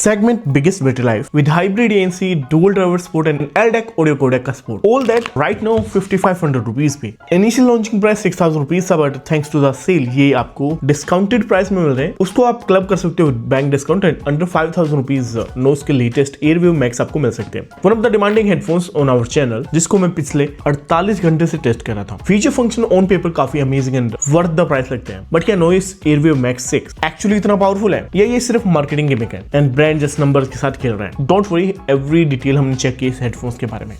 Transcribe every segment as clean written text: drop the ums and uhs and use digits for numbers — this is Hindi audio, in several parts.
segment biggest battery life with hybrid ANC, dual driver support and LDAC audio codec का support. All that right now 5500 rupees पे. Initial launching price 6000 rupees था, but thanks to the sale ये आपको discounted price में मिल रहे हैं. उसको आप क्लब कर सकते हो bank discount and under 5000 rupees नोस के लेटेस्ट एयरवेव मैक्स आपको मिल सकते हैं. One of the demanding headphones on our channel, जिसको मैं पिछले 48 घंटे से टेस्ट कर रहा था. फीचर फंक्शन ऑन पेपर काफी amazing and worth the price लगते हैं, बट क्या नॉइस एयरवेव मैक्स 6 एक्चुअली इतना पावरफुल है या ये सिर्फ मार्केटिंग गिमिक है एंड ब्रांड जस्ट नंबर्स के साथ खेल रहे हैं? डोंट वरी, एवरी डिटेल हमने चेक की इस हेडफोन्स के बारे में.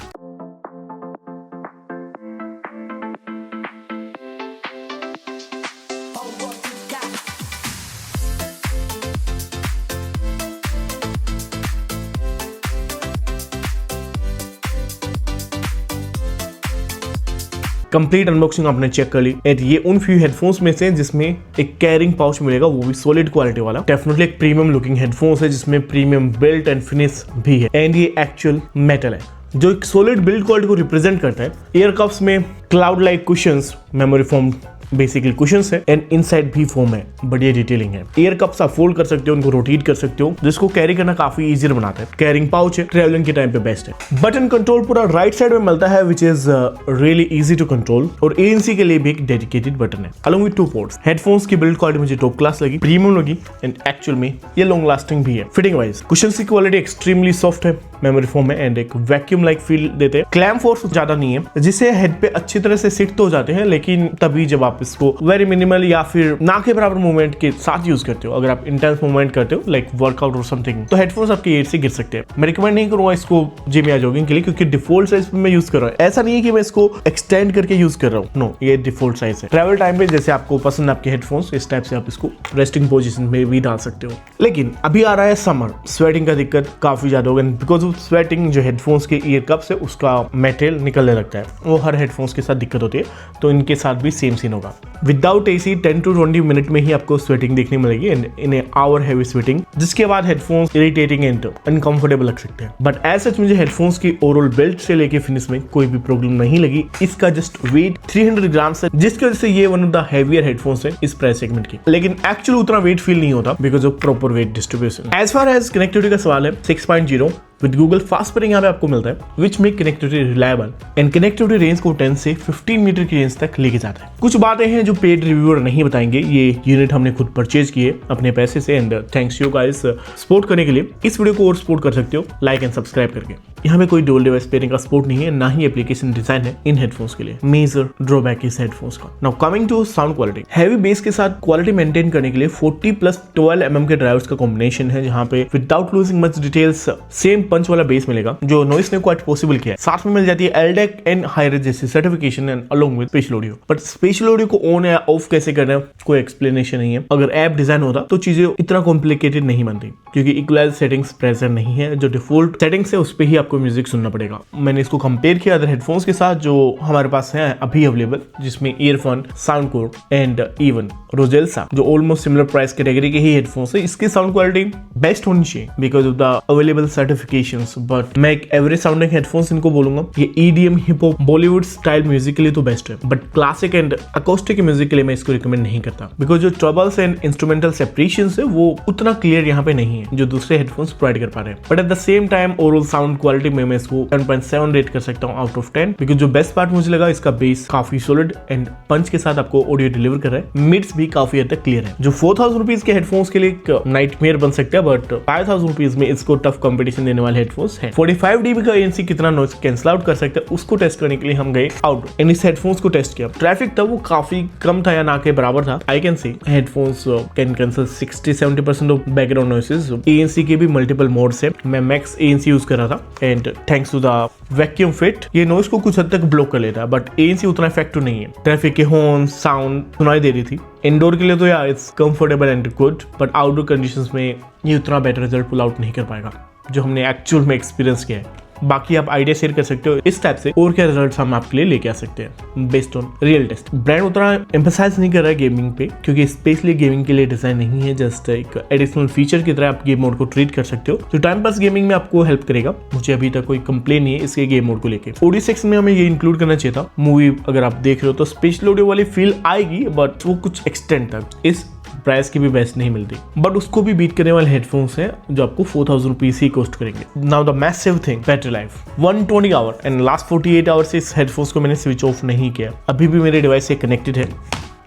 कंप्लीट अनबॉक्सिंग आपने चेक कर ली एंड ये उन फ्यू हेडफोन्स में से जिसमें एक कैरिंग पाउच मिलेगा, वो भी सॉलिड क्वालिटी वाला. डेफिनेटली एक प्रीमियम लुकिंग हेडफोन्स है जिसमें प्रीमियम बिल्ट एंड फिनिश भी है एंड ये एक्चुअल मेटल है जो एक सॉलिड बिल्ड क्वालिटी को रिप्रेजेंट करता है. ईयर कप्स में cloud like cushions, memory foam basically cushions है एंड इनसाइड भी फोम है. बढ़िया डिटेलिंग है. ईयर कप्स आप फोल्ड कर सकते हो, उनको रोटेट कर सकते हो, जिसको कैरी करना काफी इजियर बनाता है. कैरिंग पाउच है, ट्रैवलिंग के टाइम पे बेस्ट है. बटन कंट्रोल पूरा राइट साइड में मिलता है which is really easy to control और ANC के लिए भी एक डेडिकेटेड बटन है अलॉन्ग विद 2 पोर्ट्स. हेडफोन्स की बिल्ड क्वालिटी मुझे टॉप क्लास लगी, प्रीमियम लगी एंड एक्चुअल में ये लॉन्ग लास्टिंग भी है. फिटिंग वाइज कुशंस की क्वालिटी एक्सट्रीमली सॉफ्ट है, मेमोरी फोम है एंड एक वैक्यूम लाइक फील देते हैं. क्लैम फोर्स ज्यादा नहीं है जिससे हेड पे अच्छी तरह से सिट तो हो जाते हैं, लेकिन तभी जब आप इसको वेरी मिनिमल या फिर ना के बराबर मूवमेंट के साथ यूज करते हो. अगर आप इंटेंस मूवमेंट करते हो लाइक वर्कआउट और समथिंग, तो हेडफोन्स आपके एयर से गिर सकते हैं. मैं रिकमेंड नहीं करूंगा इसको जिम या जॉगिंग के लिए, क्योंकि डिफॉल्ट साइज में यूज कर रहा हूं. ऐसा नहीं है कि मैं इसको एक्सटेंड करके यूज कर रहा हूं, नो, ये डिफॉल्ट साइज है. ट्रैवल टाइम पे जैसे आपको पसंद आपके हेडफोन्स, इस टाइप से आप इसको रेस्टिंग पोजीशन में भी डाल सकते हो. लेकिन अभी आ रहा है समर, स्वेटिंग का दिक्कत काफी ज्यादा होगा. बिकॉज ऑफ स्वेटिंग जो हेडफोन्स के ईयर कप से उसका मेटेरियल निकलने लगता है, वो हर हेडफोन्स के साथ दिक्कत होती है, तो इनके साथ भी सेम सीन होगा. विदाउट AC 10 to 20 मिनट में ही आपको स्वेटिंग देखने मिलेगी and in a hour heavy sweating, जिसके बाद हेडफोन्स इरिटेटिंग एंड अनकंफर्टेबल लग सकते हैं. बट एज सच मुझे हेडफोन्स की ओवरऑल बिल्ड से लेके फिनिश में कोई भी प्रॉब्लम नहीं लगी. इसका जस्ट वेट 300 ग्राम्स है, जिसकी वजह से ये one of the heavier headphones है इस प्राइस सेगमेंट की. लेकिन एक्चुअली उतना वेट फील नहीं होता because of proper weight distribution. As far as connectivity का सवाल है, 6.0 विद गूगल फास्ट पेयरिंग यहाँ पे आपको मिलता है, which make connectivity reliable and connectivity range को 10 से 15 मीटर की रेंज तक लेके जाता है. कुछ बातें हैं जो पेड रिव्यूअर नहीं बताएंगे. ये यूनिट हमने खुद परचेज किए अपने पैसे से and thanks you guys support करने के लिए. इस वीडियो को और सपोर्ट कर सकते हो लाइक एंड सब्सक्राइब करके. यहाँ पे कोई डुअल डिवाइस पेयरिंग का सपोर्ट नहीं है, ना ही एप्लीकेशन डिजाइन है इन हेडफोन्स के लिए. मेजर ड्रॉबैक इस हेडफोन्स का. Now coming to sound quality, heavy bass के साथ क्वालिटी मेंटेन करने के लिए 40+12 mm के ड्राइवर्स का कॉम्बिनेशन है, जहाँ पे without losing much details same punch वाला बेस मिलेगा जो नॉइस ने क्वाइट पॉसिबल किया है. साथ में मिल जाती है LDAC एंड हाई-रेज जैसी certification and along with special audio. But special audio को ऑन या ऑफ कैसे करना है कोई एक्सप्लेनेशन नहीं है. अगर ऐप डिजाइन होता तो चीजें इतना कॉम्प्लिकेटेड नहीं बनती, क्योंकि इक्वलाइज सेटिंग्स प्रेजेंट नहीं है. जो डिफॉल्ट सेटिंग्स है उस पे ही आपको म्यूजिक सुनना पड़ेगा. मैंने इसको कंपेयर किया अदर हेडफोन्स के साथ जो हमारे पास है अभी अवेलेबल, जिसमें ईयरफोन, साउंडकोर एंड इवन रोजेल्सा, जो ऑलमोस्ट सिमिलर प्राइस कैटेगरी के ही हेडफोन्स है. इसकी साउंड क्वालिटी बेस्ट होनी चाहिए because of the available certifications. But मैं एक एवरेज साउंडिंग हेडफोन्स इनको बोलूंगा. ये EDM, hip hop, Bollywood style music के लिए तो बेस्ट है, but classic and acoustic music के लिए मैं इसको रिकमेंड नहीं करता बिकॉज जो ट्रबल्स एंड इंस्ट्रूमेंटल सेपरेशंस है वो उतना क्लियर यहाँ पे नहीं है जो दूसरे हेडफोन्स प्रोवाइड कर पा रहे हैं. But at the same time overall sound quality में मैं इसको 7.7 रेट कर सकता हूँ आउट ऑफ 10 बिकॉज जो बेस्ट पार्ट मुझे लगा, इसका बेस काफी सॉलिड एंड पंच के साथ आपको ऑडियो डिलीवर कर रहा है. मिड्स भी काफी हद तक क्लियर है, जो 4000 रुपीज के हेडफोन्स के लिए एक नाइटमेयर बन सकता है, बट 5000 रुपीज में इसको टफ कंपटीशन देने वाले हेडफोन्स है. 45 dB का ANC कितना नॉइस कैंसिल आउट कर सकता है उसको टेस्ट करने के लिए हम गए आउट एंड इस हेडफोन्स को टेस्ट किया. ट्रैफिक था वो काफी कम था या ना के बराबर था. I can see headphones can cancel 60-70% of background noises. ANC के भी मल्टीपल मोड्स है. मैं मैक्स ANC यूज कर रहा था and thanks to the vacuum fit ये नॉइस को कुछ हद तक ब्लॉक कर लेता है, बट ANC उतना इफेक्टिव नहीं है. ट्रैफिक के हॉर्न साउंड सुनाई दे रही थी. इंडोर के लिए तो यार it's comfortable and good, but outdoor conditions में ये उतना बेटर रिजल्ट पुल आउट नहीं कर पाएगा जो हमने एक्चुअल में एक्सपीरियंस किया है. बाकी आप आइडिया शेयर कर सकते हो इस टाइप से और क्या रिजल्ट्स हम आपके लिए लेके आ सकते हैं based on real test. Brand उतना एम्फसाइज नहीं कर रहा है गेमिंग पे, क्योंकि स्पेशली गेमिंग के लिए डिजाइन नहीं है. जस्ट एक एडिशनल फीचर की तरह आप गेम मोड को ट्रीट कर सकते हो जो टाइम पास गेमिंग में आपको हेल्प करेगा. मुझे अभी तक कोई कंप्लेन नहीं है इसके गेम मोड को लेके. ऑडियो सेक्शन में हमें ये इंक्लूड करना चाहिए था. मूवी अगर आप देख रहे हो तो स्पेशल ऑडियो वाली फील आएगी, बट वो कुछ एक्सटेंड तक. इस प्राइस की भी बेस्ट नहीं मिलती, बट उसको भी बीट करने वाले हेडफोन्स हैं जो आपको 4000 रुपीज ही कॉस्ट करेंगे। Now the massive thing, battery life 120 hour and last 48 hour से इस हेडफोन्स को मैंने स्विच ऑफ नहीं किया, अभी भी मेरे डिवाइस से कनेक्टेड है,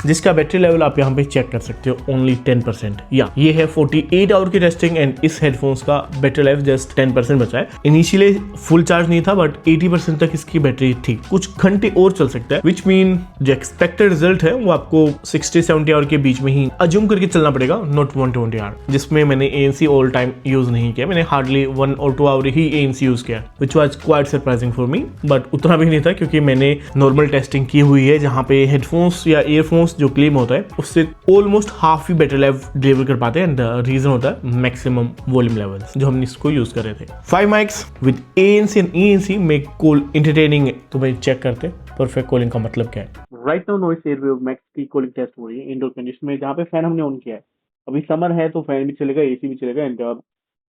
जिसका बैटरी लेवल आप यहाँ पे चेक कर सकते हो, ओनली 10%। या ये है 48 आवर की टेस्टिंग एंड इस हेडफोन्स का बैटरी लाइफ जस्ट 10% बचा है। इनिशियली फुल चार्ज नहीं था बट 80% तक इसकी बैटरी थी, कुछ घंटे और चल सकता है, विच मीन जो एक्सपेक्टेड रिजल्ट है वो आपको 60-70 आवर के बीच में ही अज्यूम करके चलना पड़ेगा, नॉट 120 आवर, जिसमें मैंने ANC ऑल टाइम यूज नहीं किया, मैंने हार्डली 1 और 2 आवर ही ANC यूज किया, which was quite surprising for me, but उतना भी नहीं था क्योंकि मैंने नॉर्मल टेस्टिंग की हुई है जहाँ पे हेडफोन्स या ईयरफोन्स जो क्लेम होता है उससे ऑलमोस्ट हाफ ही बैटरी लाइफ डिलीवर कर पाते हैं, एंड रीजन होता है मैक्सिमम वॉल्यूम लेवल्स जो हमने इसको यूज कर रहे थे। 5 mics with ANC and ENC make call entertaining. तो भाई चेक करते परफेक्ट कॉलिंग का मतलब क्या है। Right now noise airwave max की कूलिंग टेस्ट हो रही है इंडोर कंडीशन में, जहाँ पे फैन हमने ऑन किया है। अभी समर है तो फैन भी चलेगा, AC भी चलेगा एंड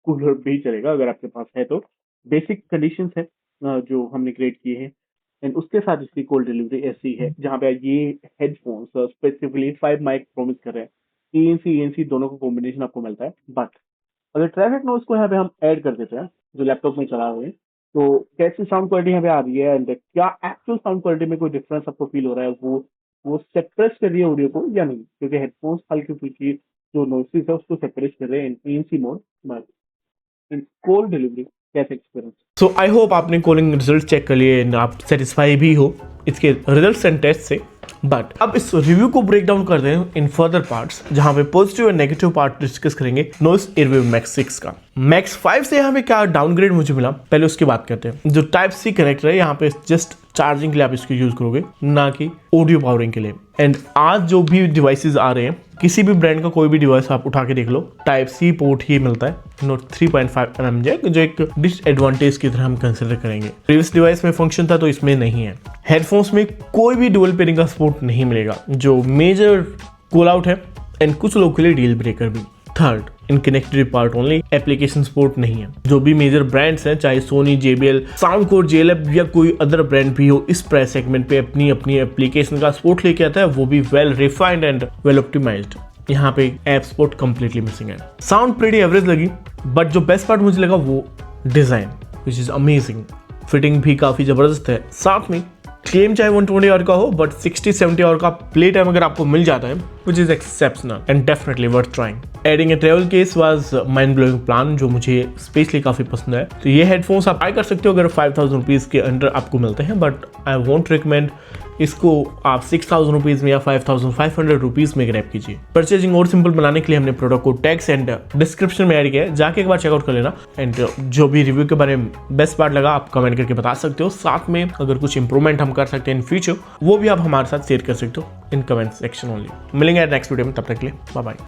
कूलर भी चलेगा अगर आपके पास है तो। बेसिक कंडीशंस है जो हमने क्रिएट किए हैं एंड उसके साथ इसकी कॉल डिलीवरी ऐसी है जहाँ पे ये हेडफोन्स स्पेसिफिकली 5 माइक प्रॉमिस कर रहे हैं। ANC ENC दोनों का कॉम्बिनेशन आपको मिलता है, बट अगर ट्रैफिक नॉइस को यहाँ पे हम ऐड कर देते हैं जो लैपटॉप में चला हुए हैं, तो कैसी साउंड क्वालिटी यहाँ पे आ रही है एंड क्या एक्चुअल साउंड क्वालिटी में कोई डिफरेंस आपको फील हो रहा है, वो सेपरेट कर रही है ऑडियो को या नहीं, क्योंकि हेडफोन्स हल्की फुल्की जो नॉइसेस है उसको सेपरेट कर रहे हैं इन ANC mode. But in call delivery कैसे एक्सपीरियंस? सो आई होप आपने कॉलिंग रिजल्ट चेक कर लिए एंड आप सेटिस्फाई भी हो इसके रिजल्ट्स एंड टेस्ट से। बट अब इस रिव्यू को ब्रेक डाउन करते हैं इन फर्दर पार्ट्स, जहां पे positive and negative part discuss करेंगे नॉइस एयरवेव मैक्स 6 का। मैक्स 5 से यहाँ पे क्या डाउनग्रेड मुझे मिला, पहले उसकी बात करते हैं। जो टाइप C कनेक्टर है यहाँ पे जस्ट चार्जिंग के लिए आप इसको यूज करोगे, ना कि ऑडियो पावरिंग के लिए। एंड आज जो भी डिवाइसेस आ रहे हैं, किसी भी ब्रांड का कोई भी डिवाइस आप उठा के देख लो, टाइप C पोर्ट ही मिलता है, नोट 3.5 mm जैक, जो एक डिसएडवांटेज की तरह हम कंसिडर करेंगे। प्रीवियस डिवाइस में फंक्शन था तो इसमें नहीं है। हेडफोन्स में कोई भी डुअल पेयरिंग का सपोर्ट नहीं मिलेगा, जो मेजर कॉल आउट है एंड कुछ लोगों के लिए डील ब्रेकर भी। Third, in connected part only, application support नहीं है। जो भी मेजर ब्रांड्स हैं, चाहे सोनी, JBL, साउंडकोर, JLab या कोई अदर ब्रांड भी हो, इस प्राइस सेगमेंट पे अपनी अपनी एप्लीकेशन का सपोर्ट लेके आता है, वो भी well refined and well optimized. यहाँ पे ऐप सपोर्ट कंप्लीटली मिसिंग है। साउंड प्रीटी एवरेज लगी, बट जो बेस्ट पार्ट मुझे लगा वो design, which is amazing. Fitting भी काफी जबरदस्त है। साथ में क्लेम चाहे 120 आवर का हो, बट 60-70 आवर का प्ले टाइम अगर आपको मिल जाता है, which is exceptional and definitely worth trying. Adding A travel case was mind blowing plan, जो मुझे स्पेशली काफी पसंद है। तो ये हेडफोन्स आप ट्राई कर सकते हो अगर 5000 रुपीज के अंडर आपको मिलते हैं, बट आई वोंट रिकमेंड इसको आप 6000 रुपीज में या 5500 रुपीज में ग्रैब कीजिए। परचेजिंग और सिंपल बनाने के लिए हमने प्रोडक्ट को टैग्स एंड डिस्क्रिप्शन में ऐड किया है, जाके एक बार चेकआउट कर लेना। एंड जो भी रिव्यू के बारे में बेस्ट पार्ट लगा आप कमेंट करके बता सकते हो। साथ में अगर कुछ इंप्रूवमेंट हम कर सकते हैं इन फ्यूचर, वो भी आप हमारे साथ शेयर कर सकते हो इन कमेंट सेक्शन ओनली। मिलेंगे नेक्स्ट वीडियो में, तब तक के लिए बाय बाय।